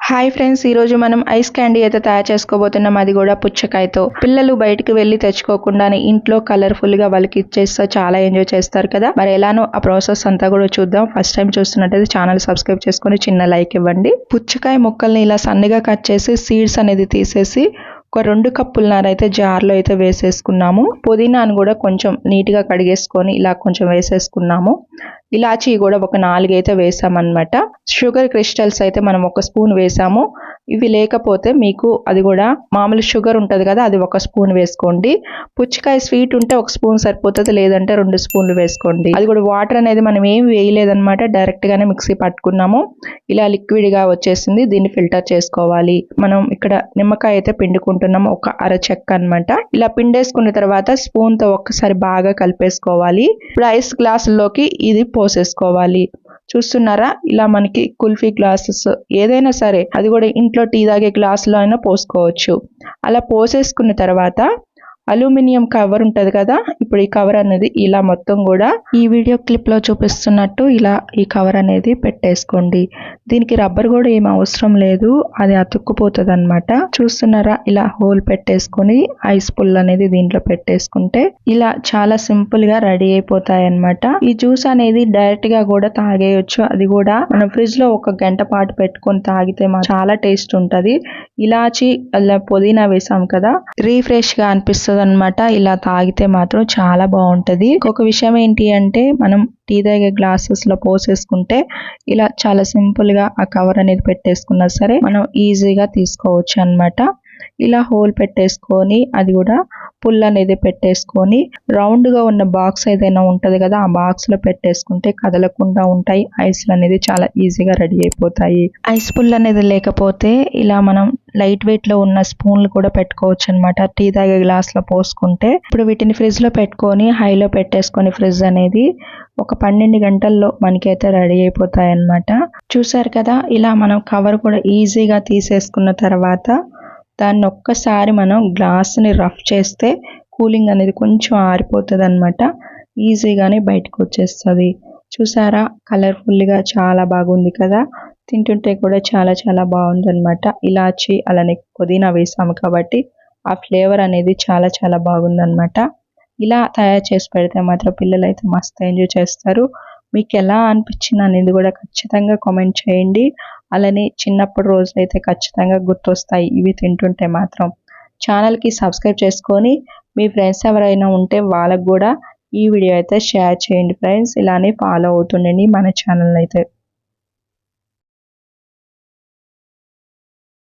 Hi friends, ఈ రోజు మనం ఐస్ క్యాండీ అయితే తయారు చేసుకోబోతున్నాం. అది కూడా పుచ్చకాయతో. పిల్లలు బయటికి వెళ్ళి తెచ్చుకోకుండానే ఇంట్లో కలర్ఫుల్ గా వాళ్ళకి ఇచ్చేస్తే చాలా ఎంజాయ్ చేస్తారు కదా. మరి ఎలానో ఆ ప్రాసెస్ అంతా కూడా చూద్దాం. ఫస్ట్ టైం చూస్తున్నట్టయితే ఛానల్ సబ్స్క్రైబ్ చేసుకొని చిన్న లైక్ ఇవ్వండి. పుచ్చకాయ ముక్కల్ని ఇలా సన్నగా కట్ చేసి సీడ్స్ అనేది తీసేసి ఒక 2 కప్పులన్నర అయితే జార్లో అయితే వేసేసుకున్నాము. పుదీనాను కూడా కొంచెం నీట్గా కడిగేసుకొని ఇలా కొంచెం వేసేసుకున్నాము. ఇలాచీ కూడా ఒక 4 అయితే వేసామన్నమాట. షుగర్ క్రిస్టల్స్ అయితే మనం 1 స్పూన్ వేసాము. ఇవి లేకపోతే మీకు అది కూడా మామూలు షుగర్ ఉంటుంది కదా, అది 1 స్పూన్ వేసుకోండి. పుచ్చకాయ స్వీట్ ఉంటే 1 స్పూన్ సరిపోతుంది, లేదంటే 2 స్పూన్లు వేసుకోండి. అది కూడా వాటర్ అనేది మనం ఏం వేయలేదన్నమాట, డైరెక్ట్ గానే మిక్సీ పట్టుకున్నాము. ఇలా లిక్విడ్ గా వచ్చేసింది. దీన్ని ఫిల్టర్ చేసుకోవాలి. మనం ఇక్కడ నిమ్మకాయ అయితే పిండుకుంటున్నాము, ఒక అర చెక్క అన్నమాట. ఇలా పిండేసుకున్న తర్వాత స్పూన్ తో ఒక్కసారి బాగా కలిపేసుకోవాలి. ఇప్పుడు ఐస్ గ్లాసుల్లోకి ఇది పోసేసుకోవాలి. చూస్తున్నారా, ఇలా మనకి కుల్ఫీ గ్లాసెస్ ఏదైనా సరే, అది కూడా ఇంట్లో టీ తాగే గ్లాసులో అయినా పోసుకోవచ్చు. అలా పోసేసుకున్న తర్వాత అల్యూమినియం కవర్ ఉంటది కదా, ఇప్పుడు ఈ కవర్ అనేది ఇలా మొత్తం కూడా ఈ వీడియో క్లిప్ లో చూపిస్తున్నట్టు ఇలా ఈ కవర్ అనేది పెట్టేసుకోండి. దీనికి రబ్బర్ కూడా ఏం అవసరం లేదు, అది అతుక్కుపోతుంది అన్నమాట. చూస్తున్నారా, ఇలా హోల్ పెట్టేసుకొని ఐస్ పుల్ అనేది దీంట్లో పెట్టేసుకుంటే ఇలా చాలా సింపుల్ గా రెడీ అయిపోతాయి అన్నమాట. ఈ జ్యూస్ అనేది డైరెక్ట్ గా కూడా తాగేయచ్చు. అది కూడా మనం ఫ్రిడ్జ్ లో 1 గంట పాటు పెట్టుకొని తాగితే చాలా టేస్ట్ ఉంటది. ఇలాచి అలా పుదీనా వేసాం కదా, రీఫ్రెష్ గా అనిపిస్తుంది అన్నమాట. ఇలా తాగితే మాత్రం చాలా బాగుంటది. ఒక విషయం ఏంటి అంటే, మనం టీ తాగే గ్లాసెస్ లో పోసేసుకుంటే ఇలా చాలా సింపుల్ గా ఆ కవర్ అనేది పెట్టేసుకున్నా సరే మనం ఈజీగా తీసుకోవచ్చు అన్నమాట. ఇలా హోల్ పెట్టేసుకొని అది కూడా పుల్ అనేది పెట్టేసుకొని రౌండ్ గా ఉన్న బాక్స్ ఏదైనా ఉంటది కదా, ఆ బాక్స్ లో పెట్టేసుకుంటే కదలకుండా ఉంటాయి. ఐస్లు అనేది చాలా ఈజీగా రెడీ అయిపోతాయి. ఐస్ పుల్ అనేది లేకపోతే ఇలా మనం లైట్ వెయిట్ లో ఉన్న స్పూన్లు కూడా పెట్టుకోవచ్చు అన్నమాట. టీ తాగే గ్లాస్ లో పోసుకుంటే ఇప్పుడు వీటిని ఫ్రిడ్జ్ లో పెట్టుకొని హైలో పెట్టేసుకొని ఫ్రిడ్జ్ అనేది ఒక 12 గంటల్లో మనకైతే రెడీ అయిపోతాయి అన్నమాట. చూసారు కదా, ఇలా మనం కవర్ కూడా ఈజీగా తీసేసుకున్న తర్వాత దాన్ని ఒక్కసారి మనం గ్లాస్ని రఫ్ చేస్తే కూలింగ్ అనేది కొంచెం ఆరిపోతుంది అన్నమాట. ఈజీగానే బయటకు వచ్చేస్తుంది. చూసారా, కలర్ఫుల్గా చాలా బాగుంది కదా. తింటుంటే కూడా చాలా చాలా బాగుంది అనమాట. ఇలాచి అలానే పుదీనా వేసాము కాబట్టి ఆ ఫ్లేవర్ అనేది చాలా చాలా బాగుంది అనమాట. ఇలా తయారు చేసి పెడితే మాత్రం పిల్లలు అయితే మస్తు ఎంజాయ్ చేస్తారు. మీకు ఎలా అనిపించింది అనేది కూడా ఖచ్చితంగా కామెంట్ చేయండి. అలానే చిన్నప్పుడు రోజులు అయితే ఖచ్చితంగా గుర్తొస్తాయి ఇవి తింటుంటే మాత్రం. ఛానల్కి సబ్స్క్రైబ్ చేసుకొని మీ ఫ్రెండ్స్ ఎవరైనా ఉంటే వాళ్ళకు కూడా ఈ వీడియో అయితే షేర్ చేయండి ఫ్రెండ్స్. ఇలానే ఫాలో అవుతుండండి మన ఛానల్ అయితే.